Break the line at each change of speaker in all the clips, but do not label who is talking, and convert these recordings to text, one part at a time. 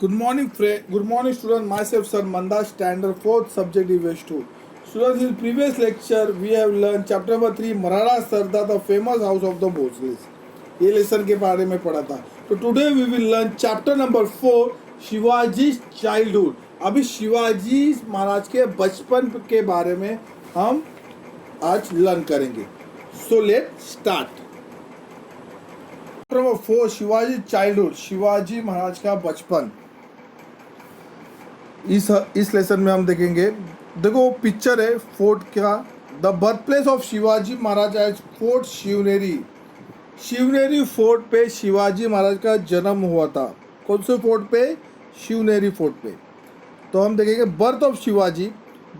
Good morning, friend. Good morning, student. Myself, Sir Manda, Standard 4th, subject is 2. Students, in previous lecture, we have learned chapter number 3, Maharana Sardar, the famous house of the Bhosles. ये lesson के बारे में पढ़ा था. तो today we will learn chapter number 4, Shivaji childhood. अभी शिवाजी महाराज के बचपन के बारे में हम आज लर्न करेंगे. So let start. Number 4, Shivaji childhood, Shivaji Maharaj का बचपन. इस लेसन में हम देखेंगे. देखो पिक्चर है फोर्ट का. The birth place of Shivaji Maharaj as fort Shivneri. Shivneri fort पे शिवाजी महाराज का जन्म हुआ था. कौन से फोर्ट पे? शिवनेरी फोर्ट पे. तो हम देखेंगे birth of Shivaji.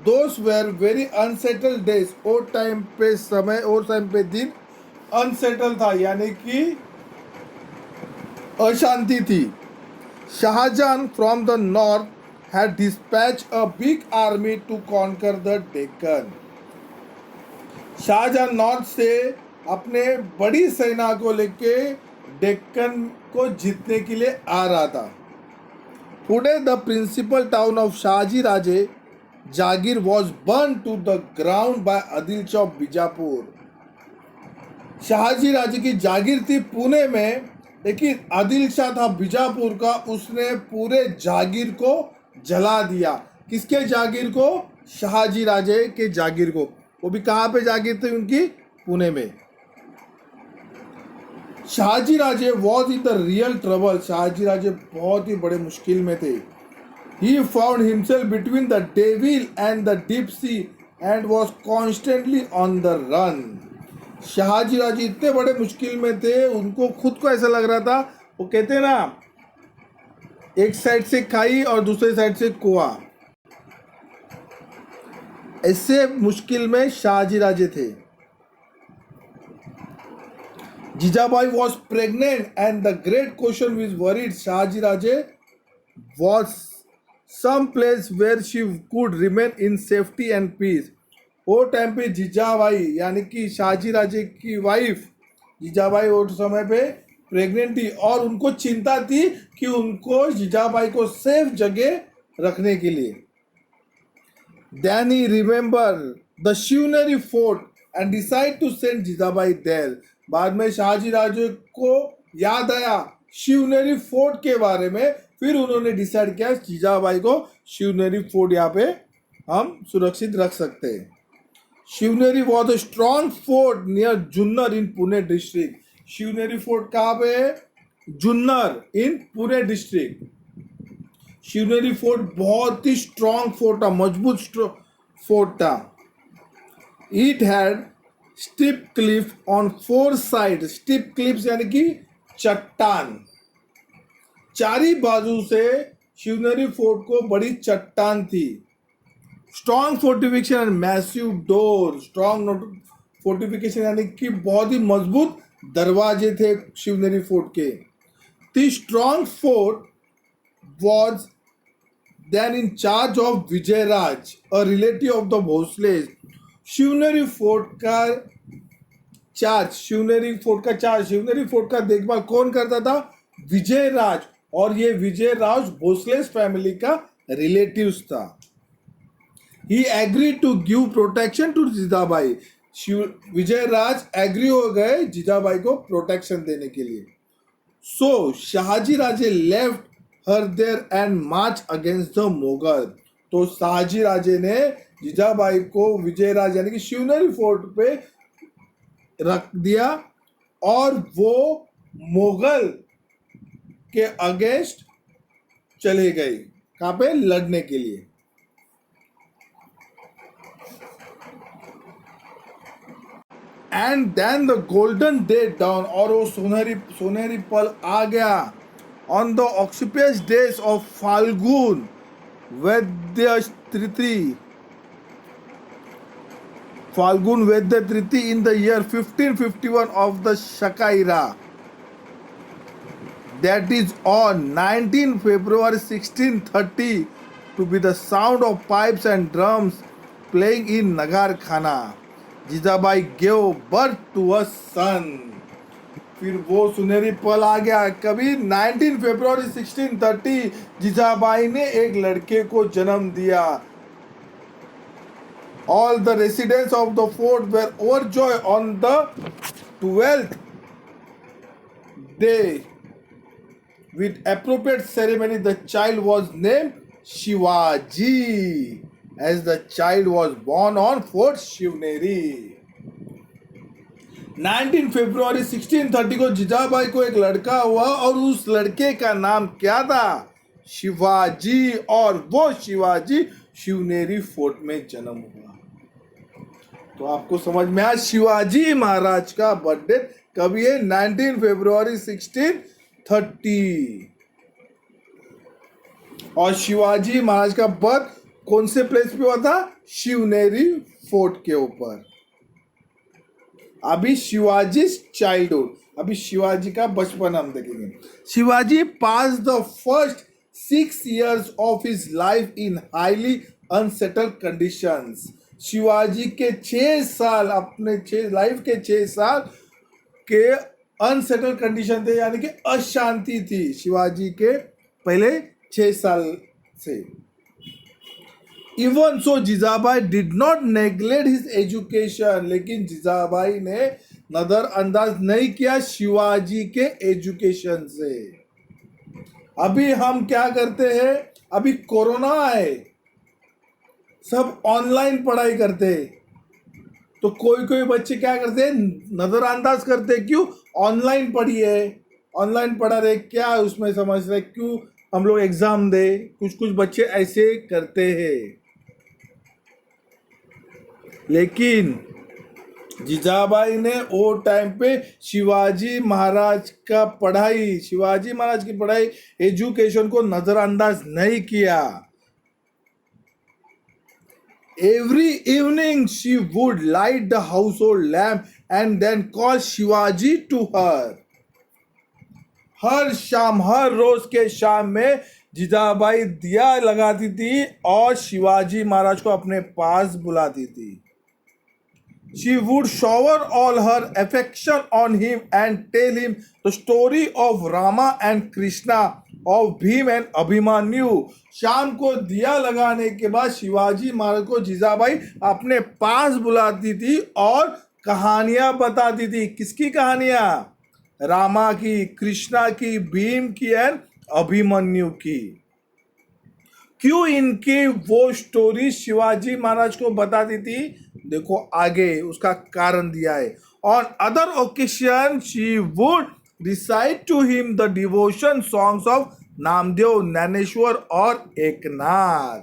Those were very unsettled days. और टाइम पे समय और टाइम पे दिन अनसेटल था, यानी कि अशांति थी. Shahjahan from the north had dispatched a big army to conquer the Deccan. Shahjahan north से अपने बड़ी सेना को लेके डेक्कन को जीतने के लिए आ रहा था. Today the principal town of Shahaji Raje jagir was burn to the ground by Adil Shah of Bijapur. Shahaji Raje की जागीर थी पुणे में, लेकिन आदिल शाह था बीजापुर का, उसने पूरे जागीर को जला दिया. किसके जागीर को? शाहजी राजे के जागीर को. वो भी कहाँ पे जागीर थी उनकी? पुणे में. Shahaji Raje was in the real trouble. Shahaji Raje बहुत ही बड़े मुश्किल में थे. He found himself between the devil and the deep sea and was constantly on the run. Shahaji Raje इतने बड़े मुश्किल में थे, उनको खुद को ऐसा लग रहा था, वो कहते हैं ना, एक साइड से खाई और दूसरे साइड से कुआं. ऐसे मुश्किल में शाहजी राजे थे. Jijabai was pregnant and the great question which worried Shahaji Raje was some place where she could remain in safety and peace. वो टाइम पे जीजाबाई यानी कि शाहजी राजे की वाइफ जीजाबाई उस समय पे प्रेग्नेंट थी, और उनको चिंता थी कि उनको जीजाबाई को सेफ जगह रखने के लिए. Then he remember the Shivneri fort and decide to send Jijabai there. बाद में शाहजी राजे को याद आया शिवनेरी फोर्ट के बारे में, फिर उन्होंने डिसाइड किया जीजाबाई को शिवनेरी फोर्ट यहाँ पे हम सुरक्षित रख सकते हैं. Shivneri was a strong fort near Junnar in Pune district. Shivneri fort कहाँ पे है? जुन्नर इन पुणे डिस्ट्रिक्ट. शिवनेरी फोर्ट बहुत ही स्ट्रॉन्ग फोर्ट था, मजबूत फोर्ट था. It had steep Cliff on 4 side. Steep cliffs यानी कि चट्टान. चारी बाजू से शिवनेरी फोर्ट को बड़ी चट्टान थी. Strong fortification and massive door. Strong fortification यानी कि बहुत ही मजबूत दरवाजे थे शिवनेरी फोर्ट के. The strong fort was then in charge of Vijayraj, a relative of the Bhosles. Shivneri fort का चार्ज, शिवनेरी फोर्ट का देखभाल कौन करता था? विजयराज. और ये विजयराज भोसलेज फैमिली का रिलेटिव्स था. He agree to give protection to Jijabai. Vijayraj agree हो गए जीजाबाई को प्रोटेक्शन देने के लिए. So Shahaji Raje left her there and march against the Mughal. तो शाहजी राजे ने जीजाबाई को विजयराज यानी कि शिवनेरी फोर्ट पे रख दिया, और वो मुगल के अगेंस्ट चले गए. कहाँ पे? लड़ने के लिए. And then the golden day dawn. और वो सुनहरी पल आ गया. On the auspicious days of Phalgun Vadya Tritiya in the year 1551 of the Shaka era. That is on 19 February 1630 to be the sound of pipes and drums playing in Nagar Khana. Jijabai gave birth to a son. फिर वो सुनहरी पल आ गया। कभी 19 फरवरी 1630 जीजाबाई ने एक लड़के को जन्म दिया। All the residents of the fort were overjoy on the 12th day. With appropriate ceremony, the child was named Shivaji, as the child was born on Fort Shivneri. 19 फरवरी 1630 को जीजाबाई को एक लड़का हुआ और उस लड़के का नाम क्या था? शिवाजी। और वो शिवाजी शिवनेरी फोर्ट में जन्म हुआ। तो आपको समझ में आया शिवाजी महाराज का बर्थडे कभी है? 19 फरवरी 1630। और शिवाजी महाराज का बर्थ कौन से प्लेस पे हुआ था? शिवनेरी फोर्ट के ऊपर। अभी शिवाजी चाइल्डहुड, अभी शिवाजी का बचपन हम देखेंगे। Shivaji passed the first 6 years of his life in highly unsettled conditions. Shivaji के 6 साल, अपने लाइफ के 6 साल के अनसेटल्ड कंडीशन थे, यानी कि अशांति थी शिवाजी के पहले 6 साल से। Even so Jijabai did not neglect his education, लेकिन जीजाबाई ने नजरअंदाज नहीं किया शिवाजी के एजुकेशन से। अभी हम क्या करते हैं? अभी कोरोना है, सब ऑनलाइन पढ़ाई करते हैं, तो कोई कोई बच्चे क्या करते हैं? नजरअंदाज करते हैं। क्यों? ऑनलाइन पढ़िए, ऑनलाइन पढ़ा रहे, क्या उसमें समझ रहे, क्यों हम लोग एग्जाम दे। कुछ कुछ बच्चे ऐसे करते हैं। लेकिन जीजाबाई ने वो टाइम पे शिवाजी महाराज की पढ़ाई, एजुकेशन को नजरअंदाज नहीं किया। Every evening she would light the household lamp and then call Shivaji to her. हर शाम, हर रोज के शाम में जीजाबाई दिया लगाती थी और शिवाजी महाराज को अपने पास बुलाती थी। She would shower all her affection on him and tell him the story of Rama and Krishna, of Bhim and Abhimanyu. शाम को दिया लगाने के बाद शिवाजी महाराज को जीजाबाई अपने पास बुलाती थी और कहानियां बताती थी। किसकी कहानियां? रामा की, कृष्णा की, भीम की एंड अभिमन्यु की। क्यों इनकी वो स्टोरी शिवाजी महाराज को बताती थी? देखो आगे उसका कारण दिया है। On other occasion she would recite to him the devotion songs of Namdev, Dnyaneshwar और एकनाथ।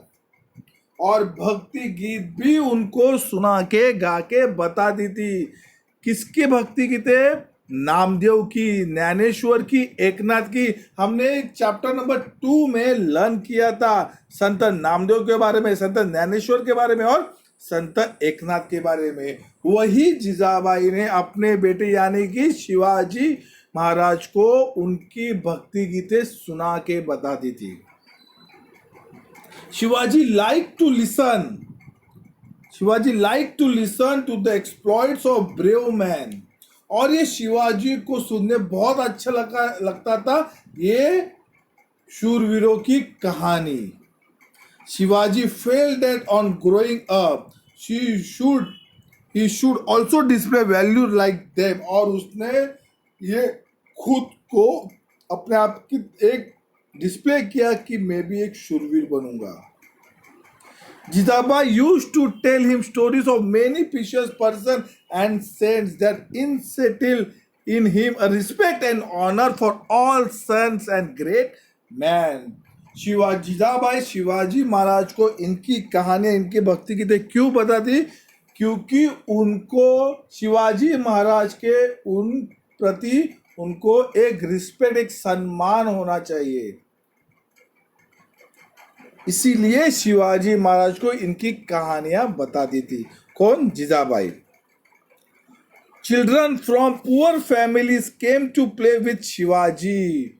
और भक्ति गीत भी उनको सुना के, गा के बताती थी। किसके भक्ति गीत है? नामदेव की, ज्ञानेश्वर की, एकनाथ की। हमने चैप्टर नंबर 2 में लर्न किया था संत नामदेव के बारे में, संत ज्ञानेश्वर के बारे में और संत एकनाथ के बारे में। वही जीजाबाई ने अपने बेटे यानी कि शिवाजी महाराज को उनकी भक्ति गीतें सुना के बताती थी। Shivaji like to listen to the exploits of brave man. और ये शिवाजी को सुनने बहुत अच्छा लगता था ये शूरवीरों की कहानी। Shivaji felt that on growing up he should also display value like them. और उसने ये खुद को अपने आप की एक डिस्प्ले किया कि मैं भी एक शूरवीर बनूंगा। Jitaba used to tell him stories of many pious persons and saints that instilled in him a respect and honor for all sons and great men. Jijabai Shivaji Maharaj को इनकी कहानियां, इनकी भक्ति गीतें क्यों बताती? क्योंकि उनको शिवाजी महाराज के उन प्रति उनको एक रिस्पेक्ट, एक सम्मान होना चाहिए। इसीलिए शिवाजी महाराज को इनकी कहानियां बताती थी। कौन? Jijabai. Children from poor families came to play with Shivaji.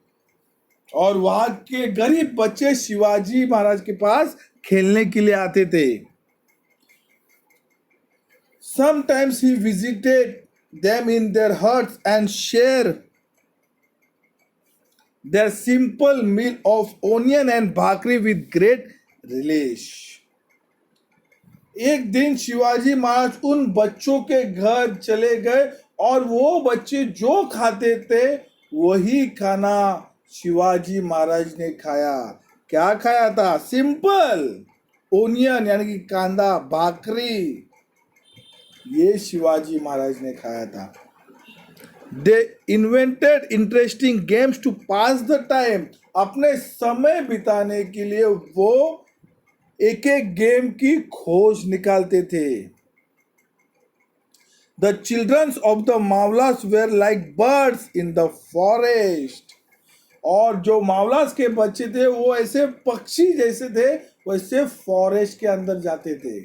और वहां के गरीब बच्चे शिवाजी महाराज के पास खेलने के लिए आते थे। Sometimes he visited them in their huts and shared their simple meal of onion and bhakri with great relish. एक दिन शिवाजी महाराज उन बच्चों के घर चले गए और वो बच्चे जो खाते थे वही खाना शिवाजी महाराज ने खाया. क्या खाया था? सिंपल ओनियन यानी कि कांदा, भाकरी, ये शिवाजी महाराज ने खाया था. They invented interesting games to pass the time. अपने समय बिताने के लिए वो एक एक गेम की खोज निकालते थे. The childrens of the Mavlas were like birds in the forest. और जो मावलास के बच्चे थे वो ऐसे पक्षी जैसे थे, वैसे फॉरेस्ट के अंदर जाते थे.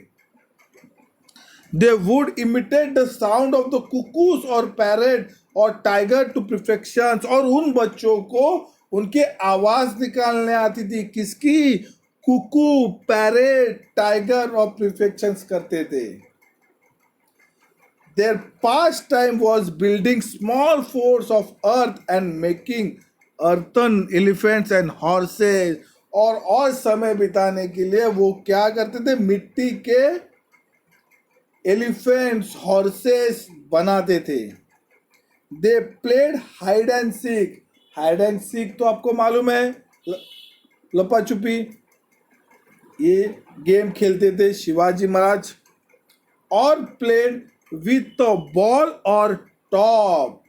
They would imitate the sound of the cuckoos और पैरेट और टाइगर टू परफेक्शन. और उन बच्चों को उनके आवाज निकालने आती थी. किसकी? कुकू, पैरेट, टाइगर और परफेक्शन करते थे. Their pastime was building small forts of earth and making earthen elephants and horses. और समय बिताने के लिए वो क्या करते थे? मिट्टी के एलिफेंट्स, हॉर्सेस बनाते थे. They played hide and seek. Hide and seek तो आपको मालूम है, लपा छुपी. ये गेम खेलते थे शिवाजी महाराज. और प्लेड विथ बॉल और टॉप.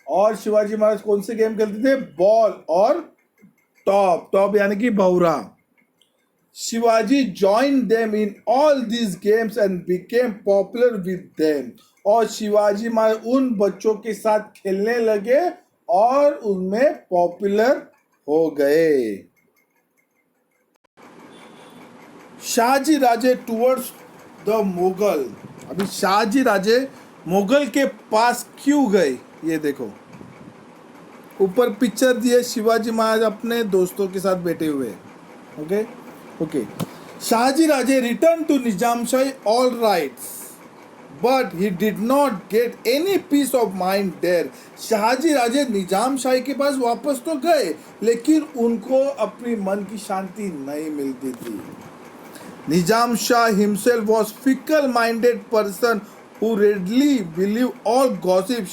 और शिवाजी महाराज कौन से गेम खेलते थे? बॉल और टॉप. टॉप यानी कि भौरा. Shivaji join them in all these games and became popular with them. और शिवाजी महाराज उन बच्चों के साथ खेलने लगे और उनमें पॉपुलर हो गए. शाहजी राजे टुवर्ड्स द मुगल. अभी शाहजी राजे मुगल के पास क्यों गए? ये देखो ऊपर पिक्चर दिए, शिवाजी महाराज अपने दोस्तों के साथ बैठे हुए. Okay. Shahaji Raje return to Nizamshahi all rights but he did not get any peace of mind there. Shahaji Raje Nizamshahi के पास वापस तो गए लेकिन उनको अपनी मन की शांति नहीं मिलती थी. Nizam Shah himself was fickle-minded person who readily believed all gossip.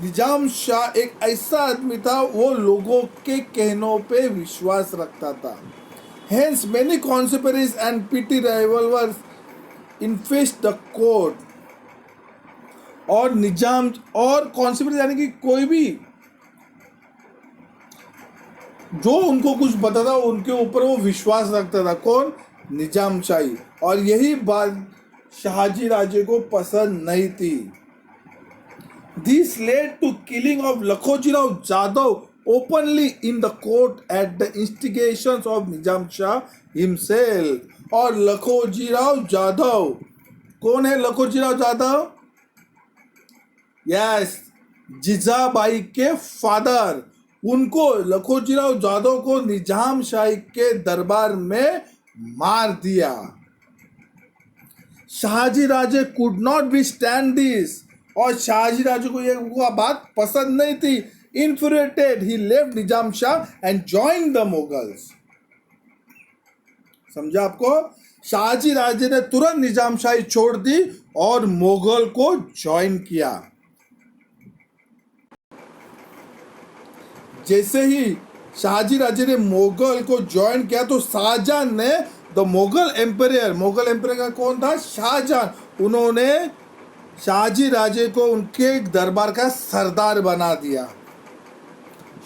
निजाम शाह एक ऐसा आदमी था, वो लोगों के कहनों पे विश्वास रखता था. Hence many conspiracies and petty revolvers infest the court. और निजाम और कॉन्स्पिरेसी यानी कि कोई भी जो उनको कुछ बताता उनके ऊपर वो विश्वास रखता था. कौन? निजामशाही. और यही बात शाहजी राजे को पसंद नहीं थी. This led to killing of Lakhojirao Jadhav openly in the court at the instigations of Nizam Shah himself. और लखोजीराव जाधव कौन है? लखोजीराव जाधव, यस, जिजाबाई के फादर. उनको लखोजीराव जाधव को निजाम शाही के दरबार में मार दिया. Shahaji Raje could not be stand this. और शाहजी राजे को यह बात पसंद नहीं थी. Infuriated he left Nizam Shah and join the Mughals. समझा आपको? शाहजी राजे ने तुरंत निजाम शाही छोड़ दी और मुगल को ज्वाइन किया. जैसे ही शाहजी राजे ने मुगल को ज्वाइन किया तो शाहजहां ने द मुगल एम्पायर का कौन था? शाहजहां. उन्होंने शाहजी राजे को उनके दरबार का सरदार बना दिया.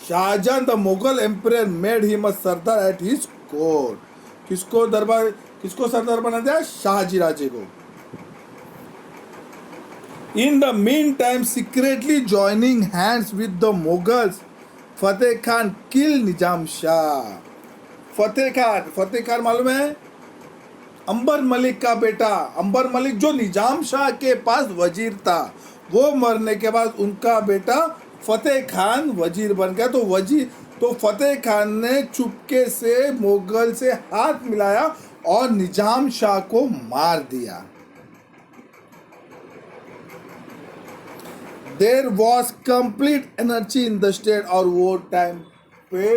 Shahjahan the Mughal empire made him a sardar at his court. किसको सरदार बना दिया? शाहजी राजे को. In the meantime secretly joining hands with the Mughals, Fateh Khan kill Nizam Shah. Fateh Khan मालूम है? अंबर मलिक का बेटा. अंबर मलिक जो निजाम शाह के पास वजीर था, वो मरने के बाद उनका बेटा फतेह खान वजीर बन गया. तो फतेह खान ने चुपके से मुगल से हाथ मिलाया और निजाम शाह को मार दिया. There was complete energy in the state. और वो टाइम पे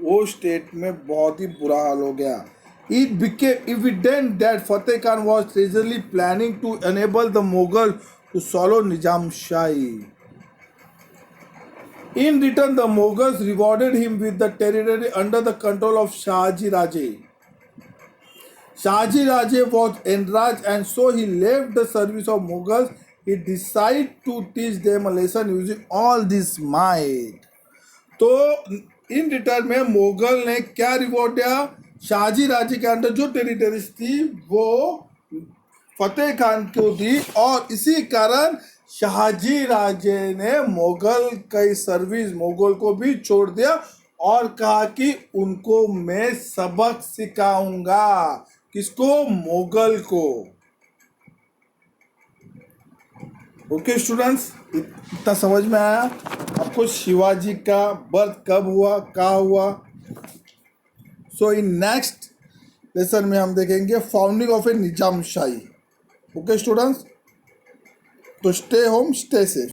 वो स्टेट में बहुत ही बुरा हाल हो गया. It became evident that Fateh Khan was treacherously planning to enable the Mughals to swallow Nizam Shahi. In return, the Mughals rewarded him with the territory under the control of Shahaji Raje. Shahaji Raje was enraged and so he left the service of Mughals. He decided to teach them a lesson using all this might. तो in return में मुगल ने क्या reward दिया? शाहजी राजे के अंदर जो territories थी वो फतेह खान को दी और इसी कारण शाहजी राजे ने मुगल की सर्विस मुगल को भी छोड़ दिया और कहा कि उनको मैं सबक सिखाऊंगा. किसको? मुगल को. ओके स्टूडेंट्स, इतना समझ में आया आपको शिवाजी का बर्थ कब हुआ, कहाँ हुआ? सो इन नेक्स्ट लेसन में हम देखेंगे founding of A Nizam shahi. Okay students, तो स्टे होम, स्टे सेफ.